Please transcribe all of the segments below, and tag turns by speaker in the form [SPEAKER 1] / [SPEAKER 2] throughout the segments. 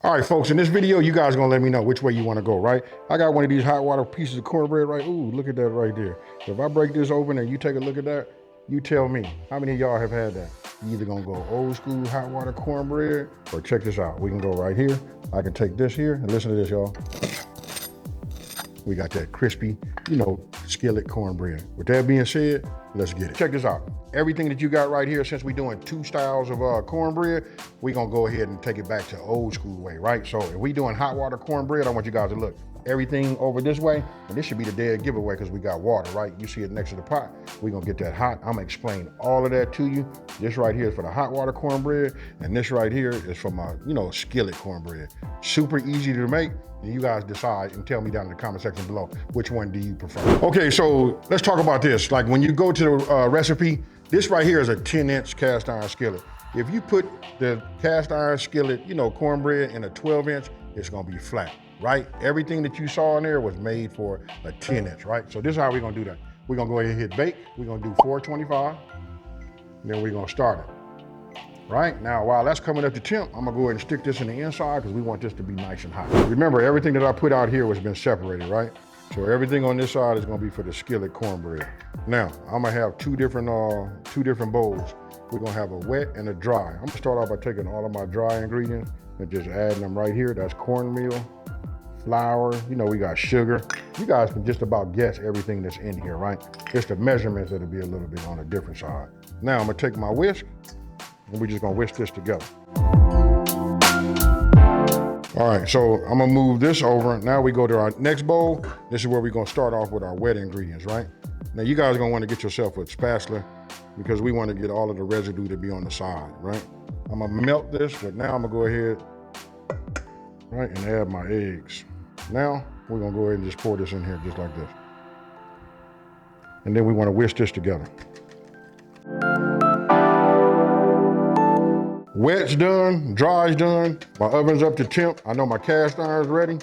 [SPEAKER 1] All right, folks, in this video, you guys are gonna let me know which way you wanna go, right? I got one of these hot water pieces of cornbread, right? Ooh, look at that right there. So if I break this open and you take a look at that, you tell me, how many of y'all have had that? You either gonna go old school hot water cornbread, or check this out. We can go right here. I can take this here, and listen to this, y'all. We got that crispy, skillet cornbread. With that being said, let's get it. Check this out. Everything that you got right here, since we're doing two styles of cornbread, we're gonna go ahead and take it back to old school way, right? So if we doing hot water cornbread, I want you guys to look. Everything over this way, and this should be the dead giveaway because we got water, right? You see it next to the pot. We're gonna get that hot. I'm gonna explain all of that to you. This right here is for the hot water cornbread, and this right here is for my, skillet cornbread. Super easy to make. And you guys decide and tell me down in the comment section below, which one do you prefer? Okay, so let's talk about this. Like when you go to the recipe, this right here is a 10-inch cast iron skillet. If you put the cast iron skillet, cornbread in a 12-inch, it's gonna be flat, right? Everything that you saw in there was made for a 10-inch, right? So this is how we're gonna do that. We're gonna go ahead and hit bake. We're gonna do 425, and then we're gonna start it. Right, now while that's coming up to temp, I'm gonna go ahead and stick this in the inside because we want this to be nice and hot. Remember, everything that I put out here has been separated, right? So everything on this side is gonna be for the skillet cornbread. Now, I'm gonna have two different bowls. We're gonna have a wet and a dry. I'm gonna start off by taking all of my dry ingredients and just adding them right here. That's cornmeal, flour, we got sugar. You guys can just about guess everything that's in here, right? It's the measurements that'll be a little bit on a different side. Now I'm gonna take my whisk, and we're just gonna whisk this together. All right, so I'm gonna move this over. Now we go to our next bowl. This is where we're gonna start off with our wet ingredients, right? Now you guys are gonna wanna get yourself a spatula because we wanna get all of the residue to be on the side, right? I'm gonna melt this, but now I'm gonna go ahead, right, and add my eggs. Now we're gonna go ahead and just pour this in here just like this. And then we wanna whisk this together. Wet's done, dry's done. My oven's up to temp. I know my cast iron's ready.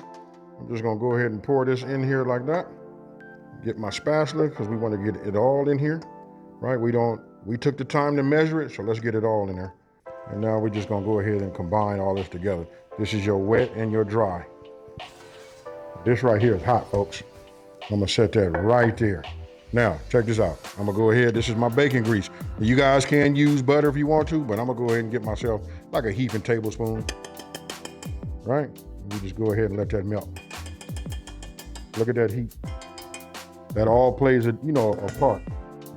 [SPEAKER 1] I'm just gonna go ahead and pour this in here like that. Get my spatula, because we want to get it all in here, right? We took the time to measure it, so let's get it all in there. And now we're just gonna go ahead and combine all this together. This is your wet and your dry. This right here is hot, folks. I'm gonna set that right there. Now, check this out. I'm gonna go ahead, this is my bacon grease. You guys can use butter if you want to, but I'm gonna go ahead and get myself like a heaping tablespoon, right? You just go ahead and let that melt. Look at that heat. That all plays a part.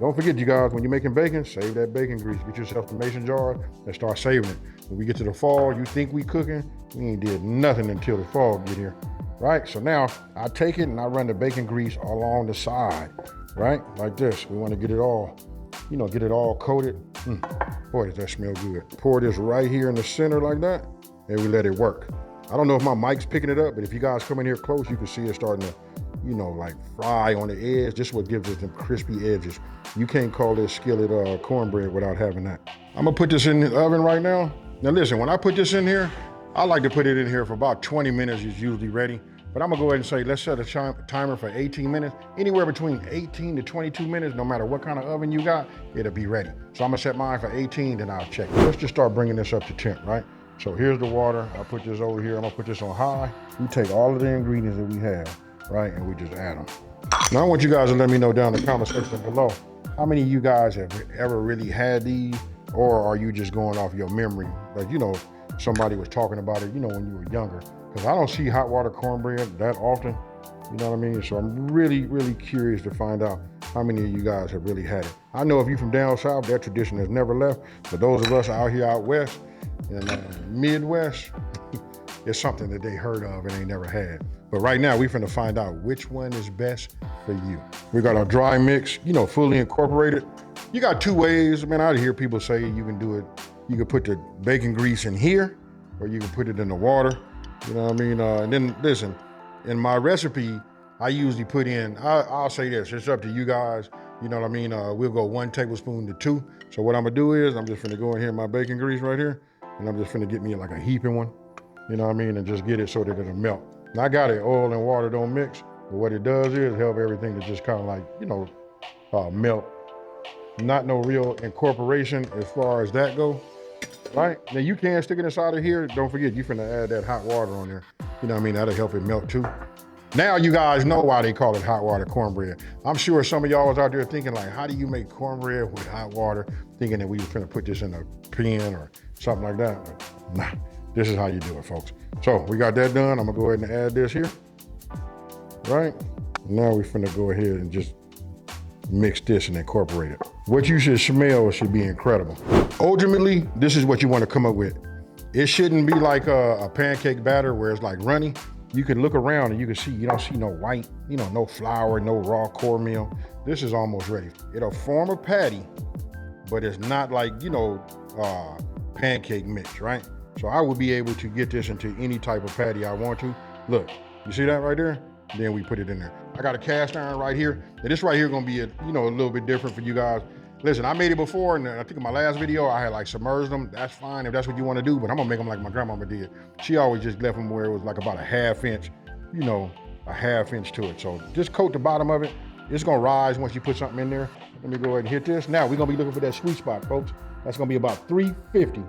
[SPEAKER 1] Don't forget, you guys, when you're making bacon, save that bacon grease. Get yourself some mason jars and start saving it. When we get to the fall, you think we cooking, we ain't did nothing until the fall get here, right? So now I take it and I run the bacon grease along the side, right? Like this. We want to get it all, get it all coated. Boy, does that smell good. Pour this right here in the center like that, and we let it work. I don't know if my mic's picking it up, but if you guys come in here close, you can see it starting to, like fry on the edge. This is what gives us them crispy edges. You can't call this skillet cornbread without having that. I'm gonna put this in the oven right now. Now listen, when I put this in here, I like to put it in here for about 20 minutes. It's usually ready. But I'm gonna go ahead and say, let's set a timer for 18 minutes. Anywhere between 18 to 22 minutes, no matter what kind of oven you got, it'll be ready. So I'm gonna set mine for 18, then I'll check. Let's just start bringing this up to temp, right? So here's the water. I'll put this over here. I'm gonna put this on high. We take all of the ingredients that we have, right? And we just add them. Now I want you guys to let me know down in the comment section below, how many of you guys have ever really had these, or are you just going off your memory? Like, somebody was talking about it, when you were younger. Because I don't see hot water cornbread that often, you know what I mean? So I'm really, really curious to find out how many of you guys have really had it. I know if you're from down south, that tradition has never left. But those of us out here out west, in Midwest, it's something that they heard of and they never had. But right now, we're finna find out which one is best for you. We got our dry mix, fully incorporated. You got two ways. Man, I hear people say you can do it. You can put the bacon grease in here, or you can put it in the water. You know what I mean? And then listen, in my recipe, I usually put in, I'll say this, it's up to you guys. You know what I mean? We'll go 1 tablespoon to 2. So what I'm gonna do is, I'm just gonna go in here in my bacon grease right here, and I'm just gonna get me like a heaping one. You know what I mean? And just get it so that it'll melt. Now I got it, oil and water don't mix, but what it does is help everything to just kind of like, melt. Not no real incorporation as far as that go. right? Now you can stick it inside of here. Don't forget, you finna add that hot water on there. You know what I mean? That'll help it melt too. Now you guys know why they call it hot water cornbread. I'm sure some of y'all was out there thinking like, how do you make cornbread with hot water? Thinking that we were finna put this in a pan or something like that. But nah, this is how you do it, folks. So we got that done. I'm gonna go ahead and add this here, right? Now we finna go ahead and just mix this and incorporate it. What you should smell should be incredible. Ultimately, this is what you wanna come up with. It shouldn't be like a pancake batter where it's like runny. You can look around and you can see, you don't see no white, no flour, no raw cornmeal. This is almost ready. It'll form a patty, but it's not like, pancake mix, right? So I will be able to get this into any type of patty I want to. Look, you see that right there? Then we put it in there. I got a cast iron right here. Now this right here gonna be a little bit different for you guys. Listen, I made it before, and I think in my last video, I had like submerged them. That's fine if that's what you wanna do, but I'm gonna make them like my grandmama did. She always just left them where it was like about a half inch, a half inch to it. So just coat the bottom of it. It's gonna rise once you put something in there. Let me go ahead and hit this. Now we're gonna be looking for that sweet spot, folks. That's gonna be about 350,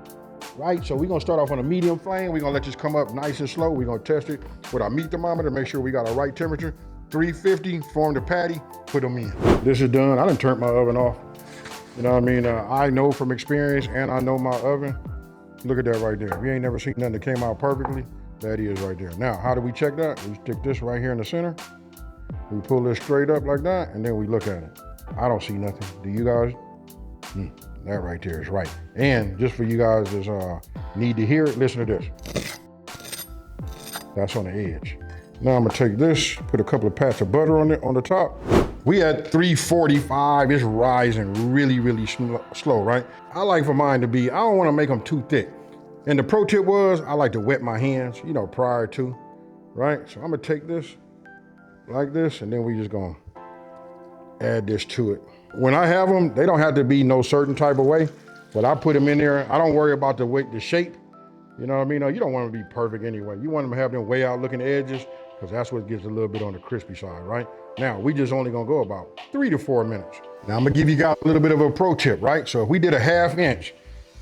[SPEAKER 1] right? So we're gonna start off on a medium flame. We're gonna let this come up nice and slow. We're gonna test it with our meat thermometer, make sure we got a right temperature. 350, form the patty, put them in. This is done. I done turned my oven off. You know what I mean? I know from experience, and I know my oven. Look at that right there. If you ain't never seen nothing that came out perfectly, that is right there. Now, how do we check that? We stick this right here in the center. We pull this straight up like that, and then we look at it. I don't see nothing. Do you guys? That right there is right. And just for you guys that need to hear it, listen to this. That's on the edge. Now I'm gonna take this, put a couple of pats of butter on it on the top. We at 345, it's rising really, really slow, right? I like for mine to be, I don't wanna make them too thick. And the pro tip was, I like to wet my hands, prior to, right? So I'm gonna take this like this, and then we just gonna add this to it. When I have them, they don't have to be no certain type of way, but I put them in there. I don't worry about the shape. You know what I mean? You don't want them to be perfect anyway. You want them to have them way out looking edges, because that's what gets a little bit on the crispy side, right? Now, we just only gonna go about 3 to 4 minutes. Now, I'm gonna give you guys a little bit of a pro tip, right? So if we did a half inch,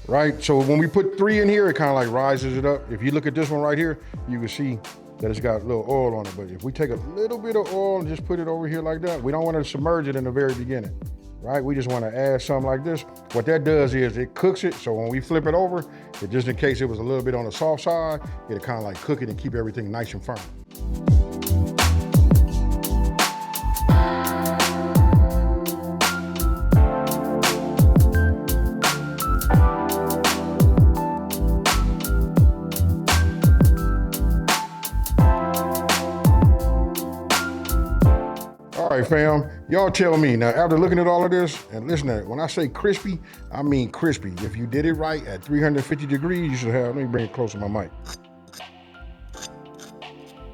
[SPEAKER 1] right? So when we put 3 in here, it kind of like rises it up. If you look at this one right here, you can see that it's got a little oil on it. But if we take a little bit of oil and just put it over here like that, we don't want to submerge it in the very beginning, right? We just want to add something like this. What that does is it cooks it. So when we flip it over, just in case it was a little bit on the soft side, it'll kind of like cook it and keep everything nice and firm. All right, fam, y'all tell me now, after looking at all of this, and listen to it, when I say crispy, I mean crispy. If you did it right at 350 degrees, you should have, let me bring it closer to my mic.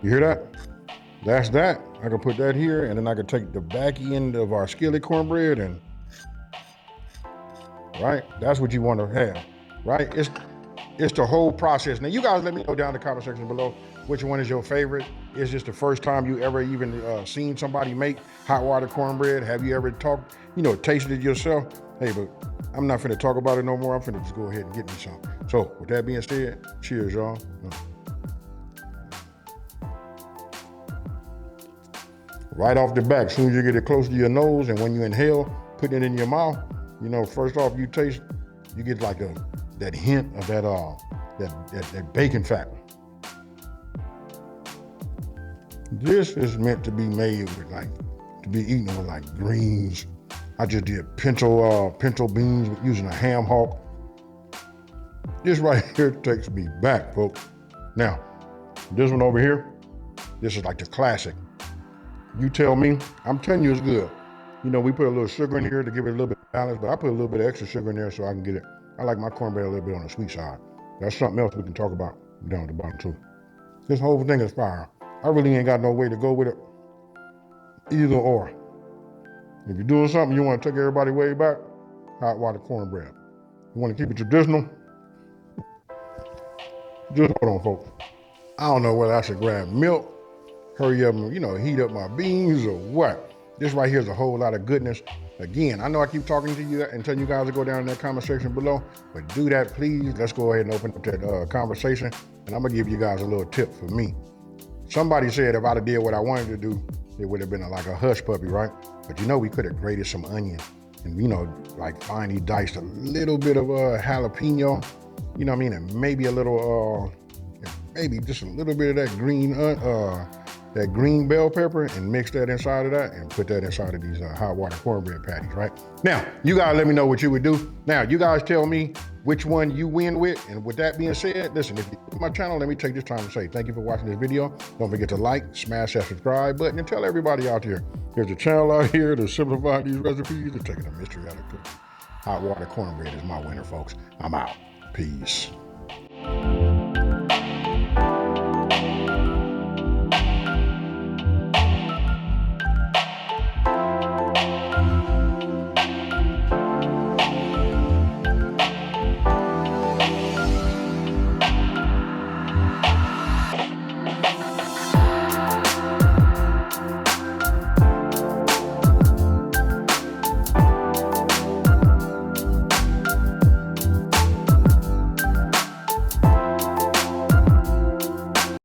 [SPEAKER 1] You hear that? That's that. I can put that here, and then I can take the back end of our skillet cornbread and, right? That's what you want to have, right? It's the whole process. Now, you guys let me know down in the comment section below which one is your favorite. Is this the first time you ever even seen somebody make hot water cornbread? Have you ever tasted it yourself? Hey, but I'm not finna talk about it no more. I'm finna just go ahead and get me some. So with that being said, cheers, y'all. Right off the back, as soon as you get it close to your nose and when you inhale, put it in your mouth, first off you taste, you get like that hint of that bacon fat. This is meant to be made with to be eaten with greens. I just did pinto beans using a ham hock. This right here takes me back, folks. Now, this one over here, this is like the classic. You tell me, I'm telling you it's good. We put a little sugar in here to give it a little bit of balance, but I put a little bit of extra sugar in there so I can get it. I like my cornbread a little bit on the sweet side. That's something else we can talk about down at the bottom too. This whole thing is fire. I really ain't got no way to go with it. Either or. If you're doing something you want to take everybody way back, hot water cornbread. You want to keep it traditional, just hold on, folks. I don't know whether I should grab milk, hurry up and, heat up my beans or what. This right here is a whole lot of goodness. Again, I know I keep talking to you and telling you guys to go down in that comment section below, but do that, please. Let's go ahead and open up that conversation, and I'm gonna give you guys a little tip for me. Somebody said if I'd have did what I wanted to do, it would have been like a hush puppy, right? But you know, we could have grated some onion and, you know, like finely diced a little bit of jalapeno, you know what I mean? And maybe a little, maybe just a little bit of that green bell pepper, and mix that inside of that and put that inside of these hot water cornbread patties, right? Now, you guys let me know what you would do. Now, you guys tell me which one you win with. And with that being said, listen, if you're to my channel, let me take this time to say thank you for watching this video. Don't forget to like, smash that subscribe button, and tell everybody out there, there's a channel out here to simplify these recipes and taking the mystery out of cooking. Hot water cornbread is my winner, folks. I'm out. Peace.